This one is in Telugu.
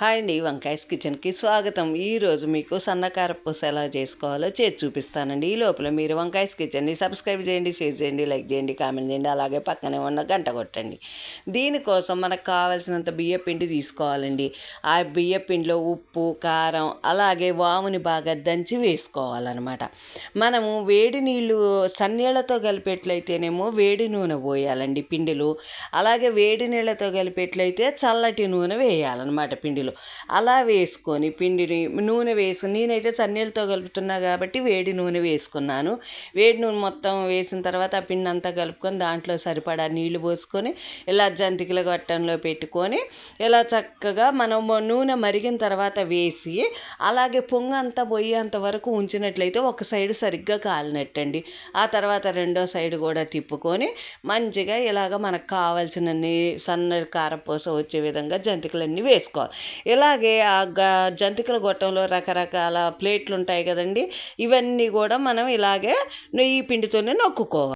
హాయ్ అండి, వంకాయస్ కిచెన్కి స్వాగతం. ఈరోజు మీకు సన్నకారపూస ఎలా చేసుకోవాలో చేసి చూపిస్తానండి. ఈ లోపల మీరు వంకాయస్ కిచెన్ని సబ్స్క్రైబ్ చేయండి, షేర్ చేయండి, లైక్ చేయండి, కామెంట్ చేయండి, అలాగే పక్కనే ఉన్న గంట కొట్టండి. దీనికోసం మనకు కావాల్సినంత బియ్యపిండి తీసుకోవాలండి. ఆ బియ్యపిండిలో ఉప్పు, కారం, అలాగే వాముని బాగా దంచి వేసుకోవాలన్నమాట. మనము వేడి నీళ్ళు సన్నీళ్లతో కలిపేట్లయితేనేమో వేడి నూనె పోయాలండి పిండిలో. అలాగే వేడి నీళ్ళతో కలిపేట్లయితే చల్లటి నూనె వేయాలన్నమాట పిండిలో. అలా వేసుకొని పిండిని నూనె వేసుకుని, నేనైతే చన్నీళ్ళతో కలుపుతున్నా కాబట్టి వేడి నూనె వేసుకున్నాను. వేడి నూనె మొత్తం వేసిన తర్వాత ఆ పిండి అంతా కలుపుకొని దాంట్లో సరిపడా నీళ్లు పోసుకొని ఇలా జంతికల గొట్టంలో పెట్టుకొని ఇలా చక్కగా మనం నూనె మరిగిన తర్వాత వేసి అలాగే పొంగంతా పోయేంత వరకు ఉంచినట్లయితే ఒక సైడు సరిగ్గా కాలినట్టండి. ఆ తర్వాత రెండో సైడు కూడా తిప్పుకొని మంచిగా ఇలాగ మనకు కావాల్సినన్ని సన్న కారపూస వచ్చే విధంగా జంతికలన్నీ వేసుకోవాలి. ఇలాగే ఆ జంతికల గొట్టంలో రకరకాల ప్లేట్లు ఉంటాయి కదండి, ఇవన్నీ కూడా మనం ఇలాగే ఈ పిండితోనే నొక్కుకోవాలి.